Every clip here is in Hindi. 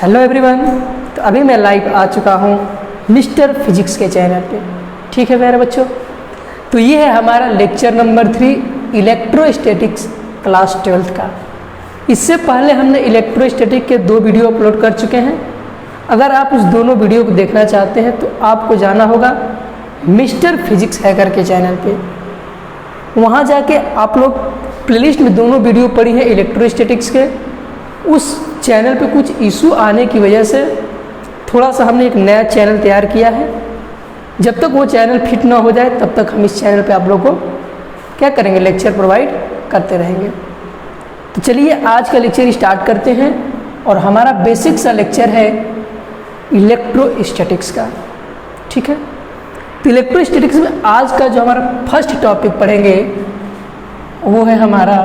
Hello everyone. तो अभी मैं लाइव आ चुका हूँ मिस्टर फिजिक्स के चैनल पे। ठीक है मेरे बच्चों, तो ये है हमारा lecture number 3 electrostatics class 12th का। इससे पहले हमने इलेक्ट्रोस्टैटिक के 2 वीडियो अपलोड कर चुके हैं। अगर आप उस दोनों वीडियो को देखना चाहते हैं तो आपको जाना होगा मिस्टर फिजिक्स हैकर के चैनल पे। वहाँ जाके आप लोग प्लेलिस्ट में दोनों वीडियो पड़ी है इलेक्ट्रोस्टैटिक्स के। उस चैनल पे कुछ इशू आने की वजह से थोड़ा सा हमने एक नया चैनल तैयार किया है। जब तक वो चैनल फिट ना हो जाए तब तक हम इस चैनल पे आप लोगों को क्या करेंगे, लेक्चर प्रोवाइड करते रहेंगे। तो चलिए आज का लेक्चर स्टार्ट करते हैं और हमारा बेसिक सा लेक्चर है इलेक्ट्रोस्टैटिक्स का। ठीक है, तो इलेक्ट्रोस्टैटिक्स में आज का जो हमारा फर्स्ट टॉपिक पढ़ेंगे वो है हमारा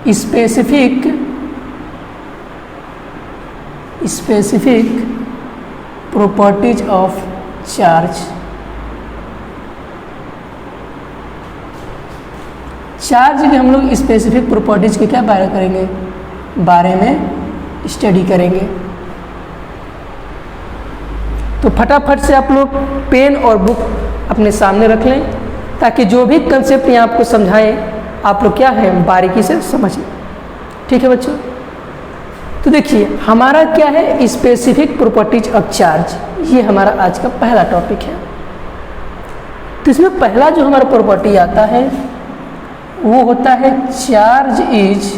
specific properties of charge. Charge के हम लोग स्पेसिफिक प्रॉपर्टीज के क्या बारे में स्टडी करेंगे। तो फटाफट से आप लोग पेन और बुक अपने सामने रख लें ताकि जो भी कंसेप्ट यहाँ आपको समझाएं आप लोग क्या है बारीकी से समझें। ठीक है बच्चों, तो देखिए हमारा क्या है स्पेसिफिक प्रॉपर्टीज ऑफ चार्ज, ये हमारा आज का पहला टॉपिक है। तो इसमें पहला जो हमारा प्रॉपर्टी आता है वो होता है चार्ज इज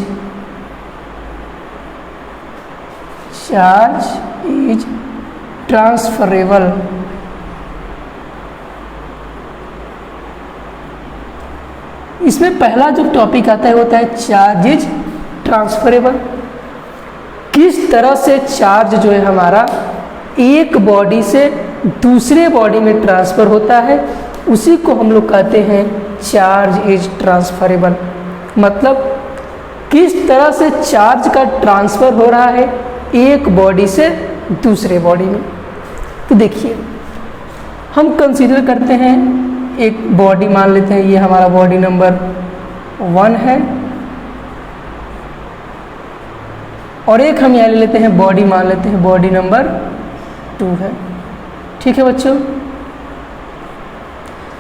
ट्रांसफरेबल। इसमें पहला जो टॉपिक आता है होता है चार्ज इज ट्रांसफरेबल। किस तरह से चार्ज जो है हमारा एक बॉडी से दूसरे बॉडी में ट्रांसफ़र होता है उसी को हम लोग कहते हैं चार्ज इज ट्रांसफरेबल। मतलब किस तरह से चार्ज का ट्रांसफ़र हो रहा है एक बॉडी से दूसरे बॉडी में। तो देखिए हम कंसीडर करते हैं एक बॉडी मान लेते हैं, ये हमारा बॉडी नंबर 1 है और एक हम यहाँ ले लेते हैं बॉडी मान लेते हैं बॉडी नंबर 2 है। ठीक है बच्चों,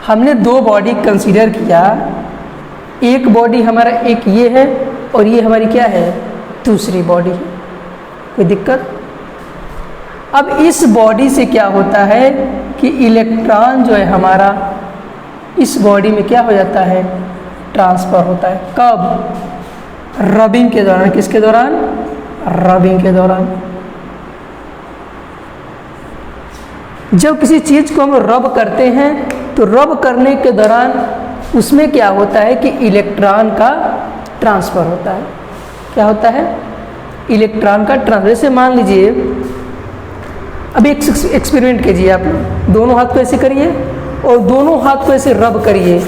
हमने 2 बॉडी कंसीडर किया। एक बॉडी हमारा एक ये है और ये हमारी क्या है दूसरी बॉडी है। कोई दिक्कत? अब इस बॉडी से क्या होता है कि इलेक्ट्रॉन जो है हमारा इस बॉडी में क्या हो जाता है ट्रांसफ़र होता है। कब? रबिंग के दौरान। किसके दौरान? रबिंग के दौरान। जब किसी चीज़ को हम रब करते हैं तो रब करने के दौरान उसमें क्या होता है कि इलेक्ट्रॉन का ट्रांसफ़र होता है। क्या होता है? इलेक्ट्रॉन का ट्रांसफर। जैसे मान लीजिए अभी एक एक्सपेरिमेंट कीजिए, आप दोनों हाथ को ऐसे करिए और दोनों हाथ को ऐसे रब करिए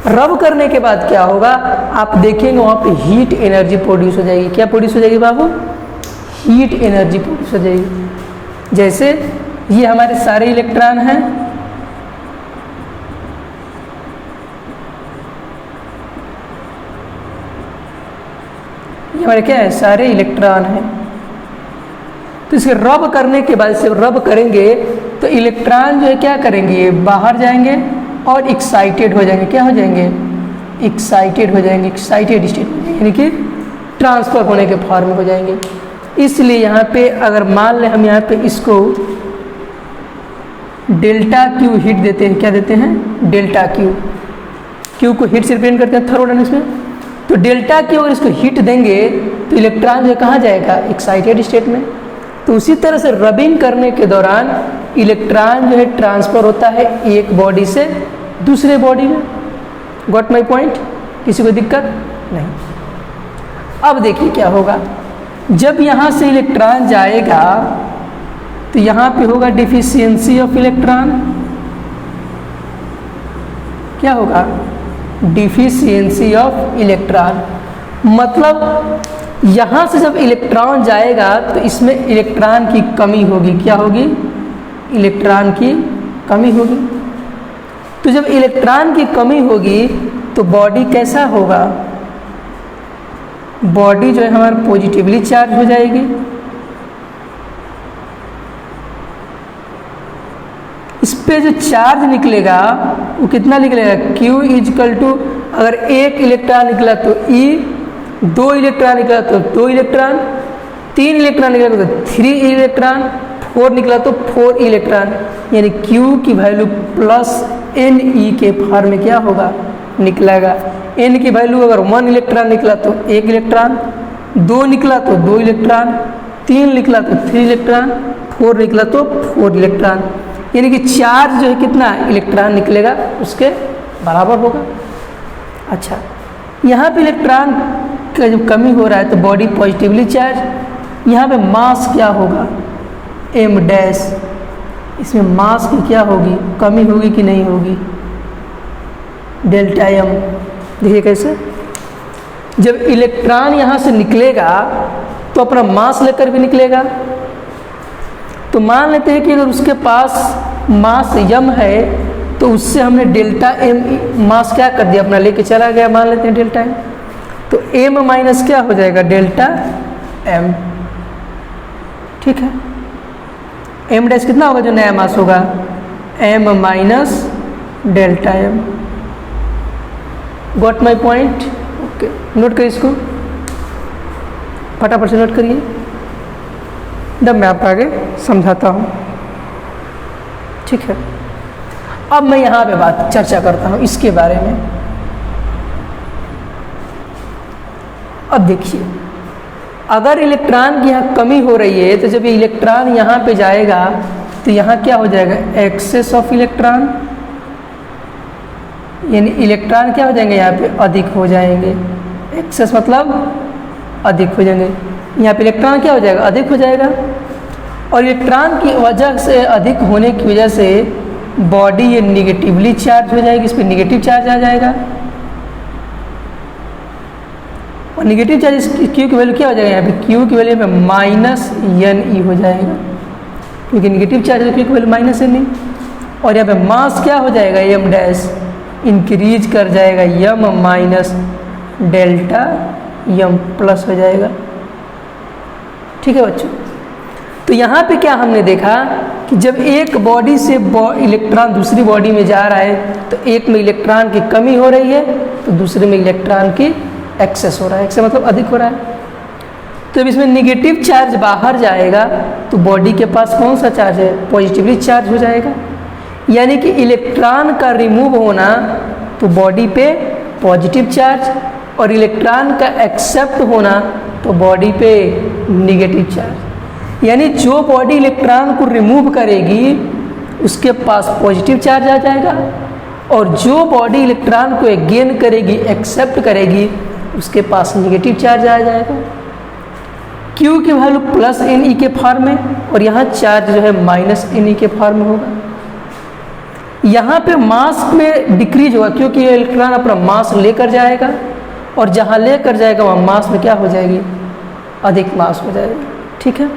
रब करने के बाद क्या होगा आप देखेंगे वहाँ पे हीट एनर्जी प्रोड्यूस हो जाएगी। क्या प्रोड्यूस हो जाएगी बाबू? हीट एनर्जी प्रोड्यूस हो जाएगी। जैसे ये हमारे सारे इलेक्ट्रॉन हैं, ये हमारे क्या है सारे इलेक्ट्रॉन हैं। तो इसे रब करने के बाद, इसे रब करेंगे तो इलेक्ट्रॉन जो है क्या करेंगे बाहर जाएंगे और एक्साइटेड हो जाएंगे। क्या हो जाएंगे? एक्साइटेड हो जाएंगे, एक्साइटेड स्टेट में, यानी कि ट्रांसफ़र होने के फॉर्म में हो जाएंगे। इसलिए यहाँ पे अगर मान लें हम यहाँ पे इसको डेल्टा क्यू हीट देते हैं। क्या देते हैं? डेल्टा क्यू को हीट से रिप्रेजेंट करते हैं थर्मोडायनेमिक्स में। तो डेल्टा क्यू अगर इसको हीट देंगे तो इलेक्ट्रॉन जो है कहाँ जाएगा एक्साइटेड स्टेट में। तो उसी तरह से रबिंग करने के दौरान इलेक्ट्रॉन जो है ट्रांसफ़र होता है एक बॉडी से दूसरे बॉडी में। Got my point? किसी को दिक्कत नहीं। अब देखिए क्या होगा, जब यहाँ से इलेक्ट्रॉन जाएगा तो यहाँ पे होगा डिफिशियंसी ऑफ इलेक्ट्रॉन। क्या होगा? Deficiency of electron. मतलब यहाँ से जब इलेक्ट्रॉन जाएगा तो इसमें इलेक्ट्रॉन की कमी होगी। क्या होगी? इलेक्ट्रॉन की कमी होगी। तो जब इलेक्ट्रॉन की कमी होगी तो बॉडी कैसा होगा? बॉडी जो है हमारा पॉजिटिवली चार्ज हो जाएगी। पे जो चार्ज निकलेगा वो कितना निकलेगा, Q इजकल टू, अगर एक इलेक्ट्रॉन निकला तो E, 2 इलेक्ट्रॉन निकला तो 2 इलेक्ट्रॉन, 3 इलेक्ट्रॉन निकला तो 3 इलेक्ट्रॉन, 4 निकला तो 4 इलेक्ट्रॉन, यानी Q की वैल्यू प्लस Ne के फॉर्म में क्या होगा, निकलेगा। N की वैल्यू अगर 1 इलेक्ट्रॉन निकला तो 1 इलेक्ट्रॉन, 2 निकला तो 2 इलेक्ट्रॉन, 3 निकला तो 3 इलेक्ट्रॉन, 4 निकला तो 4 इलेक्ट्रॉन, यानी कि चार्ज जो है कितना इलेक्ट्रॉन निकलेगा उसके बराबर होगा। अच्छा, यहाँ पे इलेक्ट्रॉन का जब कमी हो रहा है तो बॉडी पॉजिटिवली चार्ज, यहाँ पे मास क्या होगा, m डैश, इसमें मास की क्या होगी, कमी होगी कि नहीं होगी, डेल्टा m। देखिए कैसे, जब इलेक्ट्रॉन यहाँ से निकलेगा तो अपना मास लेकर भी निकलेगा। तो मान लेते हैं कि अगर उसके पास मास m है तो उससे हमने डेल्टा m मास क्या कर दिया, अपना लेके चला गया, मान लेते हैं डेल्टा m, तो m माइनस क्या हो जाएगा, डेल्टा m। ठीक है, m डैश कितना होगा जो नया मास होगा, m minus delta m। Got my point, okay, note करिए इसको, फटाफट से नोट करिए, जब मैं आपको आगे समझाता हूँ। ठीक है, अब मैं यहाँ पे बात चर्चा करता हूँ इसके बारे में। अब देखिए, अगर इलेक्ट्रॉन की यहाँ कमी हो रही है तो जब ये इलेक्ट्रॉन यहाँ पे जाएगा तो यहाँ क्या हो जाएगा, एक्सेस ऑफ इलेक्ट्रॉन, यानी इलेक्ट्रॉन क्या हो जाएंगे, यहाँ पे अधिक हो जाएंगे। एक्सेस मतलब अधिक हो जाएंगे, यहाँ पे इलेक्ट्रॉन क्या हो जाएगा, अधिक हो जाएगा। और इलेक्ट्रॉन की वजह से अधिक होने की वजह से बॉडी ये निगेटिवली चार्ज हो जाएगी, इस पर निगेटिव चार्ज आ जाएगा। और निगेटिव चार्ज Q की वैल्यू क्या हो जाएगा, यहाँ पे Q की वैल्यू में माइनस Ne हो जाएगा, क्योंकि निगेटिव चार्ज Q की वैल्यू माइनस Ne। और यहाँ पे मास क्या हो जाएगा, m डैश इंक्रीज कर जाएगा, m minus delta m plus हो जाएगा। ठीक है बच्चों, तो यहाँ पे क्या हमने देखा कि जब एक बॉडी से इलेक्ट्रॉन दूसरी बॉडी में जा रहा है तो एक में इलेक्ट्रॉन की कमी हो रही है तो दूसरे में इलेक्ट्रॉन की एक्सेस हो रहा है, एक्सेस मतलब अधिक हो रहा है। तो जब इसमें निगेटिव चार्ज बाहर जाएगा तो बॉडी के पास कौन सा चार्ज है, पॉजिटिवली चार्ज हो जाएगा, यानी कि इलेक्ट्रॉन का रिमूव होना तो बॉडी पे पॉजिटिव चार्ज, और इलेक्ट्रॉन का एक्सेप्ट होना तो बॉडी पे निगेटिव चार्ज। यानी जो बॉडी इलेक्ट्रॉन को रिमूव करेगी उसके पास पॉजिटिव चार्ज आ जाएगा, और जो बॉडी इलेक्ट्रॉन को गेन करेगी, एक्सेप्ट करेगी, उसके पास निगेटिव चार्ज आ जाएगा। Q की वैल्यू प्लस Ne के फॉर्म में, और यहाँ चार्ज जो है माइनस Ne के फॉर्म में होगा। यहाँ पे मास में डिक्रीज होगा क्योंकि ये इलेक्ट्रॉन अपना मास लेकर जाएगा, और जहाँ लेकर जाएगा वहाँ मास में क्या हो जाएगी, अधिक मास हो जाएगी। ठीक है,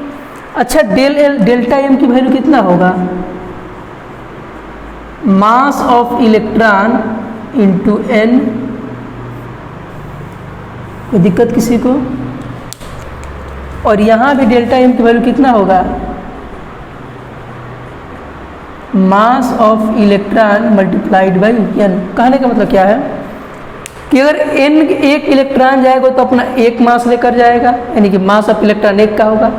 अच्छा, डेल्टा M की वैल्यू कितना होगा, mass of electron into N। कोई दिक्कत किसी को? और यहाँ भी डेल्टा M की वैल्यू कितना होगा, mass of electron multiplied by n। कहने का मतलब क्या है कि अगर n एक इलेक्ट्रॉन जाएगा तो अपना एक मास लेकर जाएगा, यानी कि मास ऑफ इलेक्ट्रॉन एक का होगा।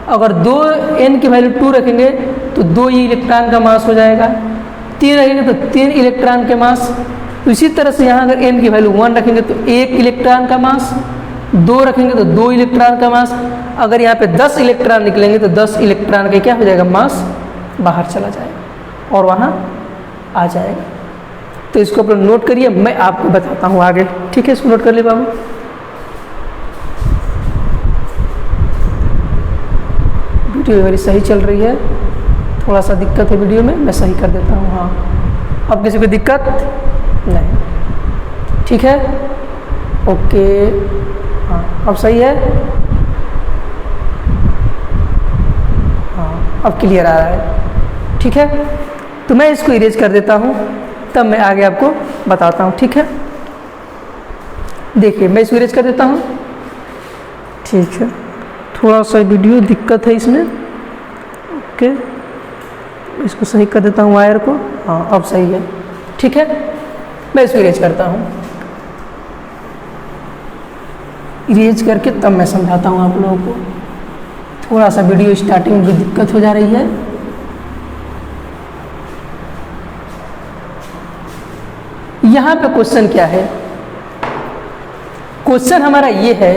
अगर दो n की वैल्यू 2 रखेंगे तो 2 ही इलेक्ट्रॉन का मास हो जाएगा, 3 रखेंगे तो 3 इलेक्ट्रॉन के मास। तो इसी तरह से यहाँ अगर n की वैल्यू 1 रखेंगे तो 1 इलेक्ट्रॉन का मास, 2 रखेंगे तो 2 इलेक्ट्रॉन का मास। अगर यहाँ पे 10 इलेक्ट्रॉन निकलेंगे तो 10 इलेक्ट्रॉन का क्या हो जाएगा, मास बाहर चला जाएगा और वहाँ आ जाएगा। तो इसको अपना नोट करिए, मैं आपको बताता हूँ आगे। ठीक है, इसको नोट कर ले बाबू। वीडियो मेरी सही चल रही है, थोड़ा सा दिक्कत है वीडियो में, मैं सही कर देता हूँ। हाँ, अब किसी को दिक्कत नहीं? ठीक है, ओके, हाँ अब सही है, हाँ अब क्लियर आ रहा है। ठीक है, तो मैं इसको इरेज कर देता हूँ, तब मैं आगे आपको बताता हूँ। ठीक है, देखिए मैं इसको इरेज कर देता हूँ। ठीक है, थोड़ा सा वीडियो दिक्कत है इसमें, ओके, इसको सही कर देता हूँ वायर को। हाँ अब सही है, ठीक है। मैं इसको इरेज करता हूँ, इरेज करके तब मैं समझाता हूँ आप लोगों को। थोड़ा सा वीडियो स्टार्टिंग में दिक्कत हो जा रही है। यहाँ पे क्वेश्चन क्या है, क्वेश्चन हमारा ये है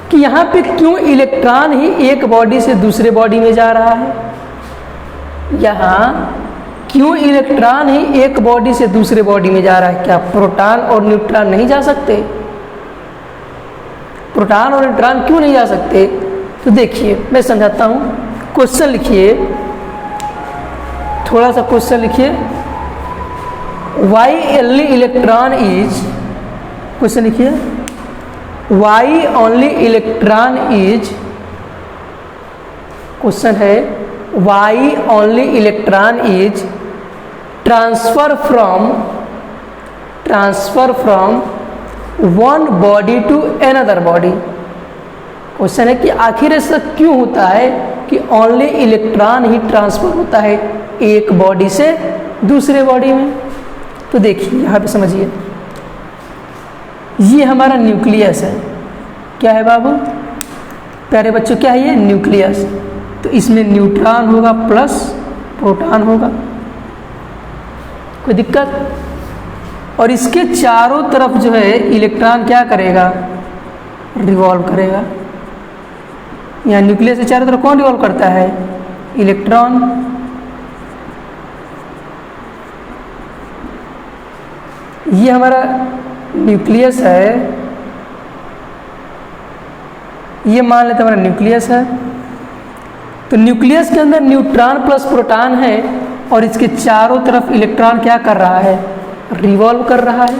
कि यहाँ पे क्यों इलेक्ट्रॉन ही एक बॉडी से दूसरे बॉडी में जा रहा है। यहाँ क्यों इलेक्ट्रॉन ही एक बॉडी से दूसरे बॉडी में जा रहा है। क्या प्रोटॉन और न्यूट्रॉन नहीं जा सकते? प्रोटॉन और न्यूट्रॉन क्यों नहीं जा सकते? तो देखिए मैं समझाता हूँ। क्वेश्चन लिखिए, थोड़ा सा क्वेश्चन लिखिए। Why only electron is, question लिखिए, why only electron is, question है why only electron is transfer from one body to another body. Question है कि आखिर ऐसा क्यों होता है कि ओनली इलेक्ट्रॉन ही ट्रांसफर होता है एक बॉडी से दूसरे बॉडी में। तो देखिए यहाँ पे समझिए, ये हमारा न्यूक्लियस है। क्या है बाबू प्यारे बच्चों, क्या है ये? न्यूक्लियस। तो इसमें न्यूट्रॉन होगा प्लस प्रोटॉन होगा, कोई दिक्कत? और इसके चारों तरफ जो है इलेक्ट्रॉन क्या करेगा? रिवॉल्व करेगा। यहाँ न्यूक्लियस के चारों तरफ कौन रिवॉल्व करता है? इलेक्ट्रॉन। ये हमारा न्यूक्लियस है, ये मान लेते हमारा न्यूक्लियस है। तो न्यूक्लियस के अंदर न्यूट्रॉन प्लस प्रोटॉन है और इसके चारों तरफ इलेक्ट्रॉन क्या कर रहा है? रिवॉल्व कर रहा है।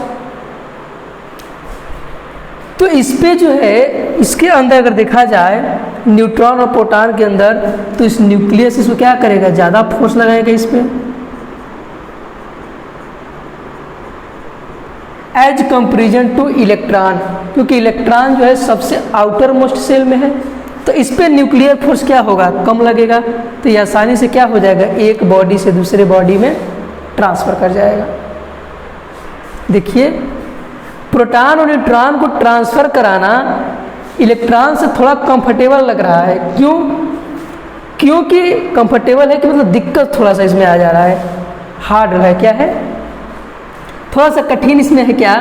तो इस पे जो है, इसके अंदर अगर देखा जाए न्यूट्रॉन और प्रोटॉन के अंदर, तो इस न्यूक्लियस इसको क्या करेगा? ज़्यादा फोर्स लगाएगा इस पे, एज कंपेरिजन टू इलेक्ट्रॉन, क्योंकि इलेक्ट्रॉन जो है सबसे आउटर मोस्ट सेल में है। तो इस पे न्यूक्लियर फोर्स क्या होगा? कम लगेगा। तो ये आसानी से क्या हो जाएगा? एक बॉडी से दूसरे बॉडी में ट्रांसफर कर जाएगा। देखिए प्रोटॉन और न्यूट्रॉन को ट्रांसफर कराना इलेक्ट्रॉन से थोड़ा कंफर्टेबल लग रहा है। क्यों? क्योंकि कंफर्टेबल है कि मतलब दिक्कत थोड़ा सा इसमें आ जा रहा है, हार्ड है। क्या है? थोड़ा सा कठिन इसमें है। क्या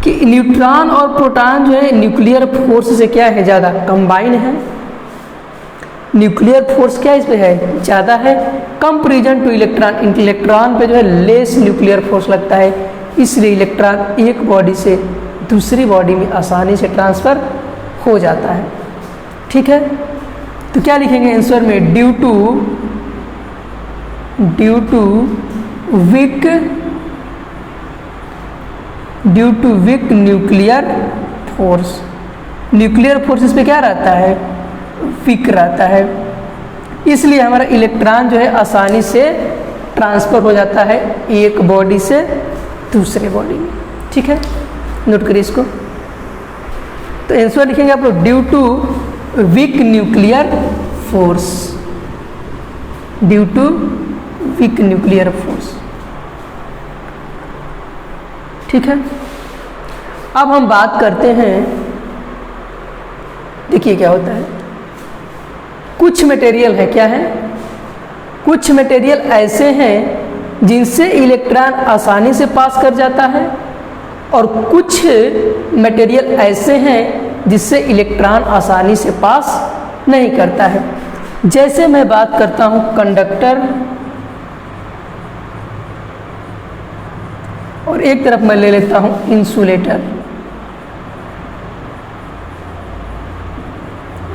कि न्यूट्रॉन और प्रोटॉन जो है न्यूक्लियर फोर्स से क्या है? ज़्यादा कंबाइन है। न्यूक्लियर फोर्स क्या इस पे है? ज़्यादा है। कंपेरिजन टू इलेक्ट्रॉन, इलेक्ट्रॉन पे जो है लेस न्यूक्लियर फोर्स लगता है, इसलिए इलेक्ट्रॉन एक बॉडी से दूसरी बॉडी में आसानी से ट्रांसफ़र हो जाता है। ठीक है, तो क्या लिखेंगे आंसर में? Due to weak nuclear force. Nuclear force इस पे क्या रहता है? वीक रहता है, इसलिए हमारा इलेक्ट्रॉन जो है आसानी से ट्रांसफ़र हो जाता है एक बॉडी से दूसरे बॉडी में। ठीक है, नोट करिए इसको। तो आंसर लिखेंगे आप लोग due to weak nuclear force, due to weak nuclear force. ठीक है, अब हम बात करते हैं, देखिए क्या होता है। कुछ मटेरियल है, क्या है? कुछ मटेरियल ऐसे हैं जिनसे इलेक्ट्रॉन आसानी से पास कर जाता है, और कुछ मटेरियल ऐसे हैं जिससे इलेक्ट्रॉन आसानी से पास नहीं करता है। जैसे मैं बात करता हूं कंडक्टर, और एक तरफ मैं ले लेता हूं इंसुलेटर।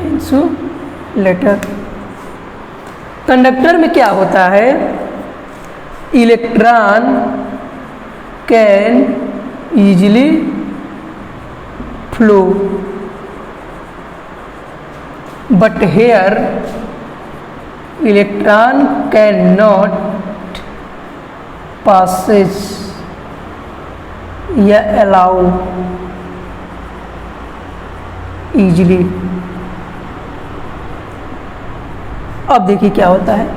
इंसुलेटर कंडक्टर में क्या होता है? Electron can easily flow, but here electron cannot passes या allow easily। अब देखिए क्या होता है।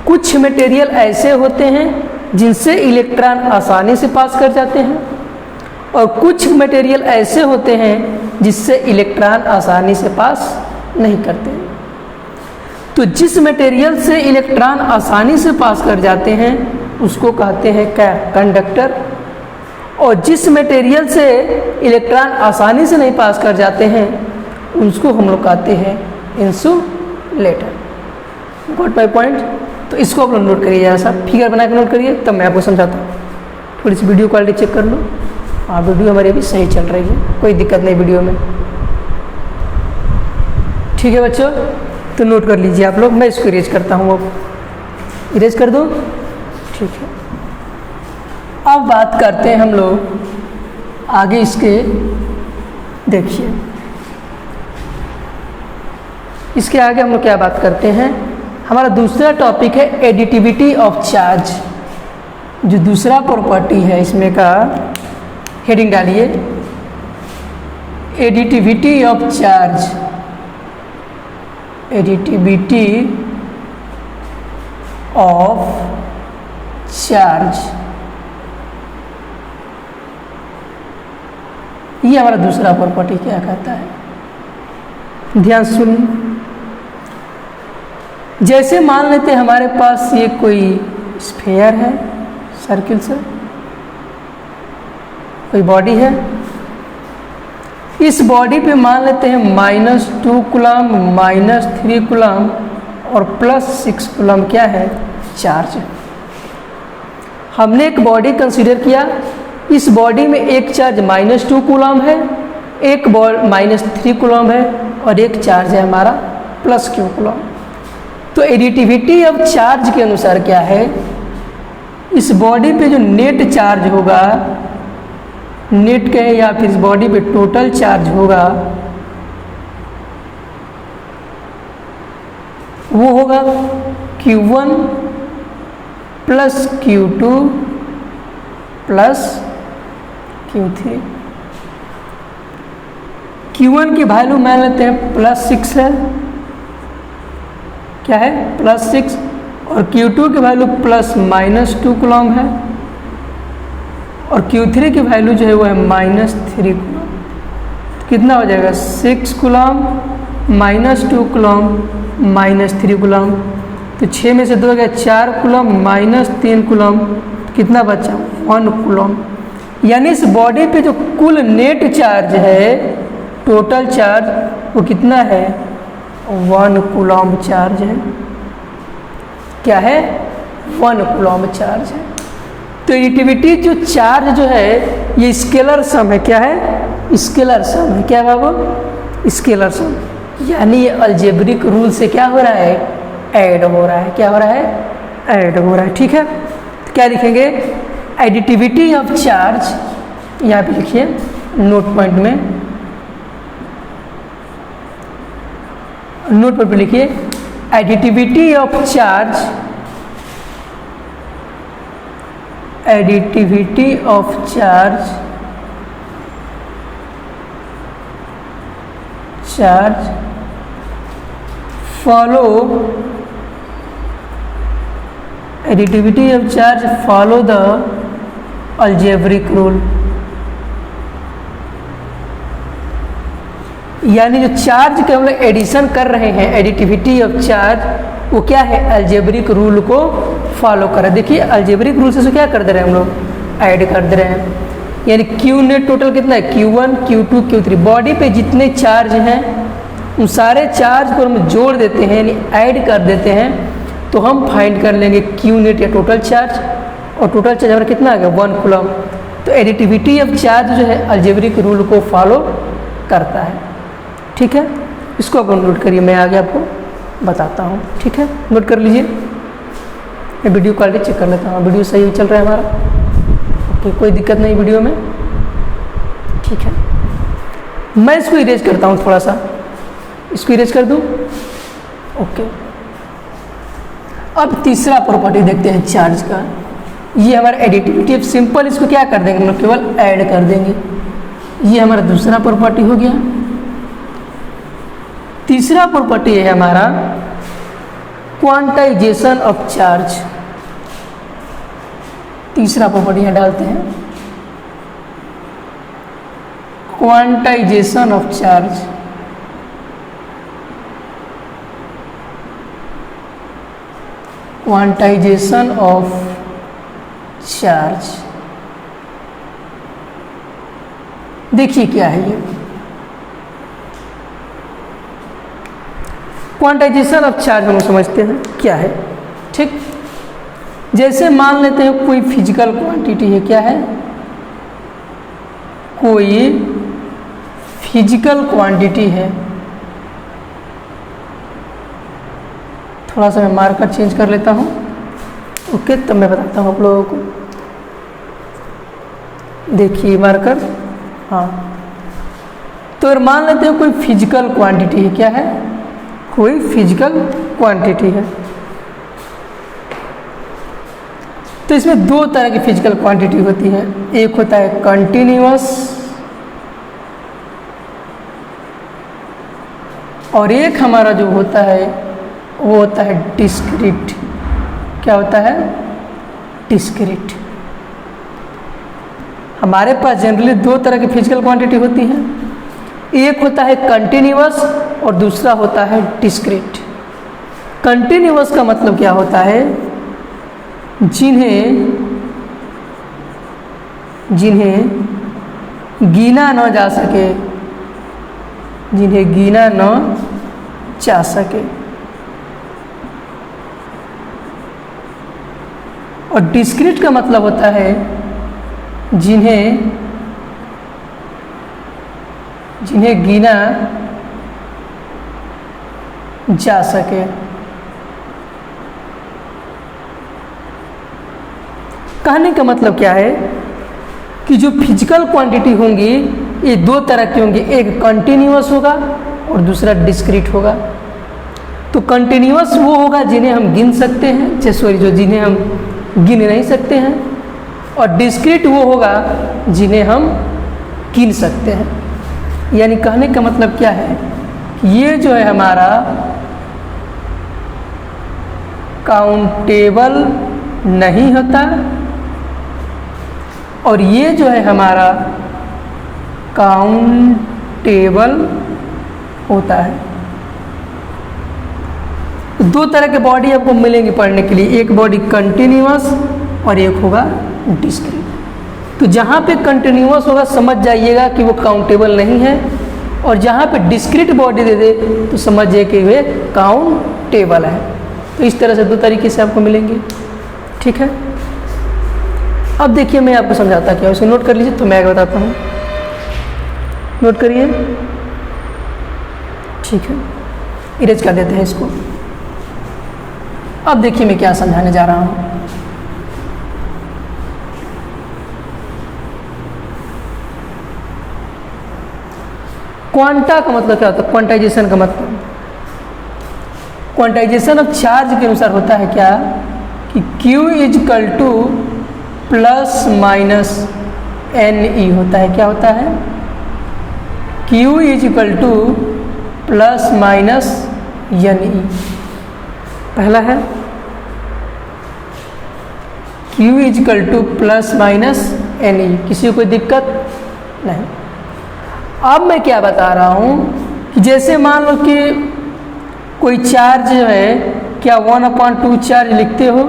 कुछ मटेरियल ऐसे होते हैं जिनसे इलेक्ट्रॉन आसानी से पास कर जाते हैं और कुछ मटेरियल ऐसे होते हैं जिससे इलेक्ट्रॉन आसानी से पास नहीं करते। तो जिस मटेरियल से इलेक्ट्रॉन आसानी से पास कर जाते हैं उसको कहते हैं क्या, कंडक्टर। और जिस मटेरियल से इलेक्ट्रॉन आसानी से नहीं पास कर जाते हैं उसको हम लोग कहते हैं इंसुलेटर। Got my point. तो इसको आप लोग नोट करिए, जरा सा फिगर बना के नोट करिए, तब मैं आपको समझाता हूँ। थोड़ी सी वीडियो क्वालिटी चेक कर लो। हाँ, वीडियो हमारी अभी सही चल रही है, कोई दिक्कत नहीं वीडियो में। ठीक है बच्चों, तो नोट कर लीजिए आप लोग। मैं इसको इरेज करता हूँ, अब इरेज कर दूँ। ठीक है, अब बात करते हैं हम लोग आगे इसके। देखिए इसके आगे हम लोग क्या बात करते हैं। हमारा दूसरा टॉपिक है एडिटिविटी ऑफ चार्ज। जो दूसरा प्रॉपर्टी है इसमें का हेडिंग डालिए, additivity of charge. Additivity of charge, ये हमारा दूसरा प्रॉपर्टी क्या कहता है। ध्यान सुन, जैसे मान लेते हैं हमारे पास ये कोई स्फीयर है, सर्किल से कोई बॉडी है। इस बॉडी पे मान लेते हैं -2 कूलम, -3 कूलम और +6 कूलम क्या है, चार्ज। हमने एक बॉडी कंसीडर किया, इस बॉडी में एक चार्ज -2 कूलम है, एक -3 कूलम है और एक चार्ज है हमारा +q कूलम। तो एडिटिविटी ऑफ चार्ज के अनुसार क्या है, इस बॉडी पे जो नेट चार्ज होगा, नेट कहे या फिर इस बॉडी पे टोटल चार्ज होगा, वो होगा Q1 + Q2 + Q3। Q1 की वैल्यू मान लेते हैं +6 है, क्या है, +6। और Q2 की वैल्यू +-2 कूलम है और Q3 की वैल्यू जो है वो है -3 कूलम। तो कितना हो जाएगा, 6 कूलम -2 कूलम -3 कूलम। तो 6 में से 2 गया 4 कूलम -3 कूलम, तो कितना बचा, 1 कूलम। यानी इस बॉडी पे जो कुल नेट चार्ज है, टोटल चार्ज, वो कितना है, 1 कूलम चार्ज है। क्या है, 1 कूलम चार्ज है। तो एडिटिविटी जो चार्ज जो है ये स्केलर सम है। क्या है, स्केलर सम है। क्या बाबू, स्केलर सम। यानी ये अलजेब्रिक रूल से क्या हो रहा है, ऐड हो रहा है। क्या हो रहा है, ऐड हो रहा है। ठीक है, तो क्या लिखेंगे, एडिटिविटी ऑफ चार्ज, यहाँ पे लिखिए नोट पॉइंट में, नोट पॉइंट पे लिखिए additivity of charge, additivity of charge, charge follow, additivity of charge follow the algebraic rule. यानी जो चार्ज के हम लोग एडिशन कर रहे हैं, एडिटिविटी ऑफ चार्ज, वो क्या है, अलजेब्रिक रूल को फॉलो कर रहे हैं। देखिए अलजेब्रिक रूल से क्या कर दे रहे हैं हम लोग, ऐड कर दे रहे हैं। यानी Q नेट टोटल कितना है, Q1 Q2 Q3। बॉडी पे जितने चार्ज हैं उन सारे चार्ज को हम जोड़ देते हैं, यानी ऐड कर देते हैं, तो हम फाइंड कर लेंगे Q नेट या टोटल चार्ज। और टोटल चार्ज हमारा कितना आ गया, 1 कूलम। तो एडिटिविटी ऑफ चार्ज जो है अलजेब्रिक रूल को फॉलो करता है। ठीक है, इसको आप नोट करिए, मैं आगे आपको बताता हूँ। ठीक है, नोट कर लीजिए। मैं वीडियो क्वालिटी चेक कर लेता हूँ, वीडियो सही चल रहा है हमारा। ओके, कोई दिक्कत नहीं वीडियो में। ठीक है, मैं इसको इरेज करता हूँ, थोड़ा सा इसको इरेज कर दूँ। ओके, अब तीसरा प्रॉपर्टी देखते हैं चार्ज का। ये हमारा एडिटिविटी। अब सिंपल इसको क्या कर देंगे, हम लोग केवल ऐड कर देंगे। ये हमारा दूसरा प्रॉपर्टी हो गया। तीसरा प्रॉपर्टी है हमारा क्वांटाइजेशन ऑफ चार्ज, तीसरा प्रॉपर्टी यहाँ डालते हैं, quantization of charge. Quantization of charge, देखिए क्या है ये क्वांटाइजेशन ऑफ चार्ज, हम समझते हैं क्या है। ठीक, जैसे मान लेते हैं कोई फिजिकल क्वांटिटी है, क्या है, कोई फिजिकल क्वांटिटी है। थोड़ा सा मैं मार्कर चेंज कर लेता हूँ, ओके, तब मैं बताता हूँ आप लोगों को। देखिए मार्कर, हाँ, तो अगर मान लेते हैं कोई फिजिकल क्वांटिटी है, क्या है, कोई फिजिकल क्वांटिटी है। तो इसमें दो तरह की फिजिकल क्वांटिटी होती है, एक होता है कंटिन्यूअस और एक हमारा जो होता है वो होता है डिस्क्रीट। क्या होता है, डिस्क्रीट। हमारे पास जनरली दो तरह की फिजिकल क्वांटिटी होती हैं, एक होता है कंटिन्यूअस और दूसरा होता है डिस्क्रीट। कंटिन्यूअस का मतलब क्या होता है, जिन्हें गिना न जा सके, जिन्हें गिना न जा सके। और डिस्क्रीट का मतलब होता है जिन्हें गिना जा सके। कहने का मतलब क्या है कि जो फिजिकल क्वांटिटी होंगी ये दो तरह की होंगी, एक कंटिन्यूअस होगा और दूसरा डिस्क्रीट होगा। तो कंटिन्यूअस वो होगा जिन्हें हम गिन सकते हैं, सॉरी, जो जिन्हें हम गिन नहीं सकते हैं, और डिस्क्रीट वो होगा जिन्हें हम गिन सकते हैं। यानी कहने का मतलब क्या है, ये जो है हमारा काउंटेबल नहीं होता और ये जो है हमारा काउंटेबल होता है। दो तरह के बॉडी आपको मिलेंगे पढ़ने के लिए, एक बॉडी कंटिन्यूअस और एक होगा डिस्क्रीट। तो जहाँ पे कंटिन्यूअस होगा समझ जाइएगा कि वो काउंटेबल नहीं है, और जहाँ पे डिस्क्रीट बॉडी दे दे तो समझिए कि वे काउंटेबल है। तो इस तरह से दो तरीके से आपको मिलेंगे, ठीक है। अब देखिए मैं आपको समझाता क्या, उसे नोट कर लीजिए तो मैं बताता हूँ, नोट करिए, ठीक है, इरेज कर देते हैं इसको। अब देखिए मैं क्या समझाने जा रहा हूँ। क्वांटा का मतलब क्या होता है, क्वांटाइजेशन का मतलब, क्वांटाइजेशन ऑफ चार्ज के अनुसार होता है क्या कि Q equal to plus minus NE होता है। क्या होता है, Q equal to plus minus NE। पहला है Q equal to plus minus NE, किसी को कोई दिक्कत नहीं। अब मैं क्या बता रहा हूँ कि जैसे मान लो कि कोई चार्ज जो है, क्या 1/2 चार्ज लिखते हो,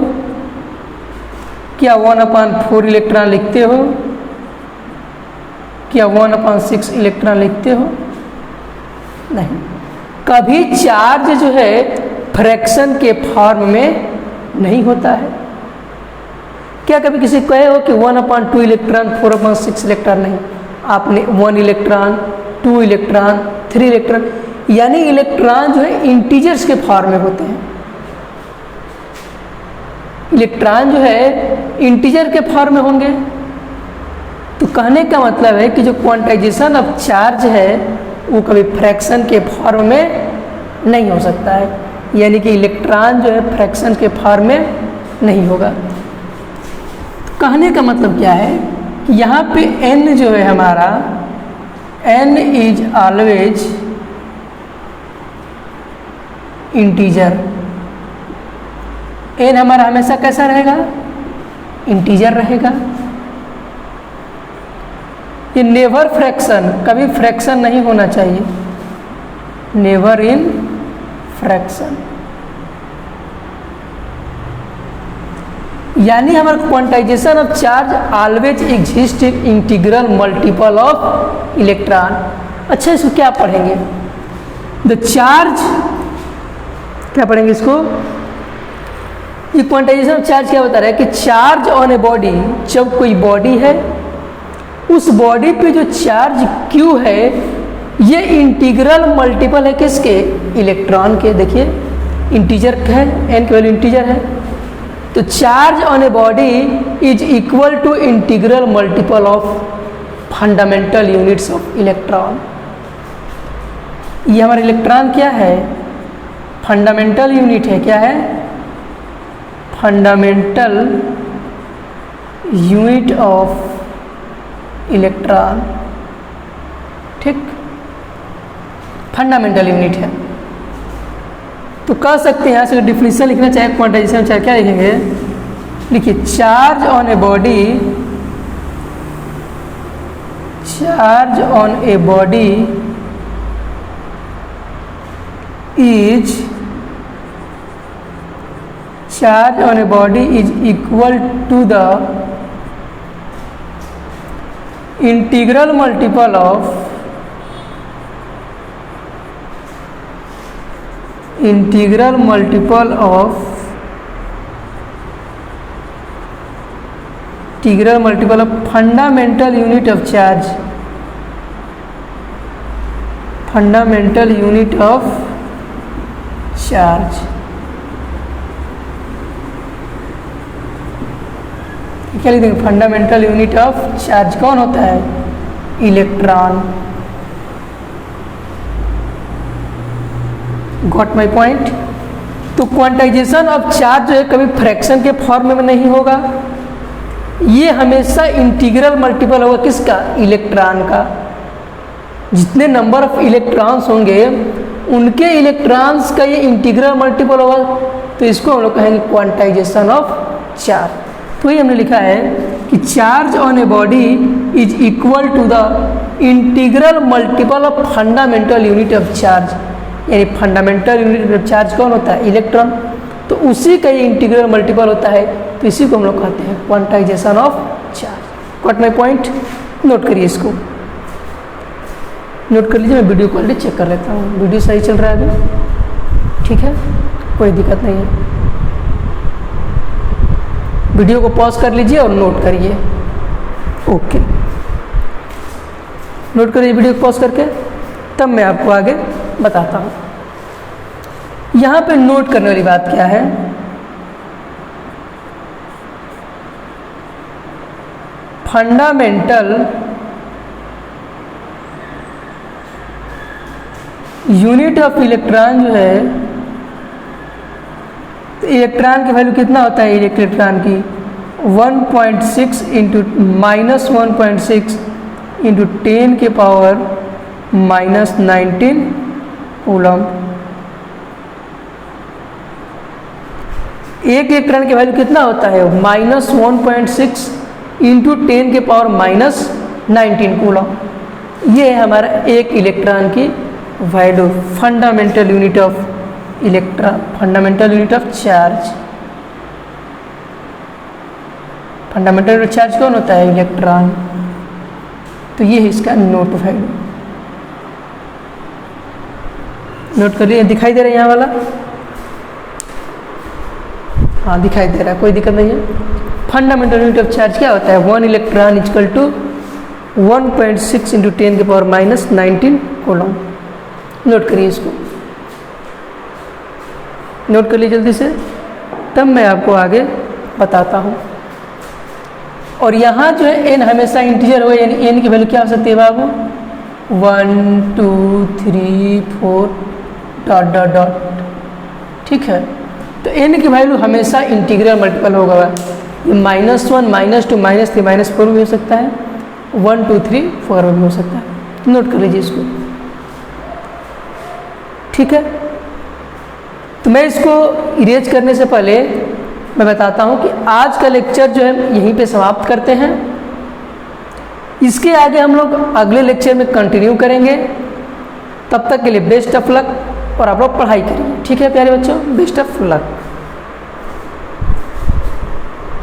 क्या 1/4 इलेक्ट्रॉन लिखते हो, क्या 1/6 इलेक्ट्रॉन लिखते हो, नहीं। कभी चार्ज जो है फ्रैक्शन के फॉर्म में नहीं होता है। क्या कभी किसी कहे हो कि 1/2 इलेक्ट्रॉन 4/6 इलेक्ट्रॉन, नहीं। आपने 1 इलेक्ट्रॉन, 2 इलेक्ट्रॉन, 3 इलेक्ट्रॉन, यानी इलेक्ट्रॉन जो है इंटीजर्स के फॉर्म में होते हैं। इलेक्ट्रॉन जो है इंटीजर के फॉर्म में होंगे। तो कहने का मतलब है कि जो क्वांटाइजेशन ऑफ चार्ज है वो कभी फ्रैक्शन के फॉर्म में नहीं हो सकता है, यानी कि इलेक्ट्रॉन जो है फ्रैक्शन के फॉर्म में नहीं होगा। तो कहने का मतलब क्या है कि यहाँ पे n जो है हमारा, n is always integer, n हमारा हमेशा कैसा रहेगा, इंटीजर रहेगा। ये नेवर फ्रैक्शन, कभी फ्रैक्शन नहीं होना चाहिए, नेवर इन फ्रैक्शन। यानी हमारा quantization of charge always exist in integral multiple of electron. अच्छा, इसको क्या पढ़ेंगे, द चार्ज, क्या पढ़ेंगे इसको, ये क्वांटाइजेशन ऑफ चार्ज क्या बता रहा है कि चार्ज ऑन ए बॉडी, जब कोई बॉडी है उस बॉडी पे जो चार्ज Q है ये इंटीग्रल मल्टीपल है किसके, इलेक्ट्रॉन के। देखिए इंटीजर है, n की वैल्यू इंटीजर है, तो charge on a body is equal to integral multiple of fundamental units of electron. ये हमारा इलेक्ट्रॉन क्या है, फंडामेंटल यूनिट है, क्या है, फंडामेंटल यूनिट ऑफ इलेक्ट्रॉन। ठीक, फंडामेंटल यूनिट है। तो कह सकते हैं यहाँ से डिफिनेशन लिखना चाहे क्वांटाइजेशन चाहे क्या लिखेंगे, लिखिए charge on a body, charge on a body is, charge on a body is equal to the integral multiple of, integral multiple of, integral multiple of fundamental unit of charge, fundamental unit of charge. क्या लिख देंगे, फंडामेंटल यूनिट ऑफ चार्ज कौन होता है, इलेक्ट्रॉन। Got my point. तो क्वांटाइजेशन ऑफ चार्ज जो है कभी फ्रैक्शन के फॉर्म में नहीं होगा, ये हमेशा इंटीग्रल मल्टीपल होगा किसका, इलेक्ट्रॉन का। जितने नंबर ऑफ इलेक्ट्रॉन्स होंगे उनके इलेक्ट्रॉन्स का ये इंटीग्रल मल्टीपल होगा, तो इसको हम लोग कहेंगे क्वांटाइजेशन ऑफ चार्ज। तो ये हमने लिखा है कि charge on a body is equal to the integral multiple of fundamental unit of charge, यानी फंडामेंटल यूनिट ऑफ चार्ज कौन होता है, इलेक्ट्रॉन। तो उसी का ये इंटीग्रल मल्टीपल होता है, तो इसी को हम लोग कहते हैं quantization of charge. Got my point. Note करिए इसको, नोट कर लीजिए। मैं वीडियो क्वालिटी चेक कर लेता हूँ, वीडियो सही चल रहा है अभी, ठीक है, कोई दिक्कत नहीं है। वीडियो को पॉज कर लीजिए और नोट करिए। ओके, नोट करिए वीडियो को पॉज करके, तब मैं आपको आगे बताता हूँ। यहाँ पे नोट करने वाली बात क्या है, फंडामेंटल यूनिट ऑफ इलेक्ट्रॉन जो है, तो इलेक्ट्रॉन की वैल्यू कितना होता है, इलेक्ट्रॉन की 1.6 इंटू -1.6 इंटू 10 के पावर -19 कूलम। एक इलेक्ट्रॉन की वैल्यू कितना होता है, -1.6 इंटू 10 के पावर -19 कूलम। ये है हमारा एक इलेक्ट्रॉन की value, fundamental unit of electron, fundamental unit of charge. Fundamental unit charge कौन होता है, इलेक्ट्रॉन। तो ये है इसका नोट वैल्यू। नोट कर लिए, दिखाई दे रहा है यहाँ वाला, हाँ दिखाई दे रहा है, कोई दिक्कत नहीं है। फंडामेंटल यूनिट ऑफ चार्ज क्या होता है, 1 इलेक्ट्रॉन इक्वल टू 1.6 इंटू 10 के पावर -19 कूलम। नोट करिए इसको, नोट कर लीजिए जल्दी से, तब मैं आपको आगे बताता हूँ। और यहाँ जो है n हमेशा इंटीजर होगा, यानी n की वैल्यू क्या हो सकती है बाबू, 1 2 3 4 डॉट डॉट डॉट, ठीक है। तो n की वैल्यू हमेशा इंटीग्रल मल्टीपल होगा, ये -1 -2 -3 -4 भी हो सकता है, 1 2 3 4 भी हो सकता है। नोट कर लीजिए इसको, ठीक है। तो मैं इसको इरेज करने से पहले मैं बताता हूँ कि आज का लेक्चर जो है यहीं पे समाप्त करते हैं। इसके आगे हम लोग अगले लेक्चर में कंटिन्यू करेंगे। तब तक के लिए बेस्ट ऑफ लक और आप लोग पढ़ाई करिए। ठीक है प्यारे बच्चों, बेस्ट ऑफ लक।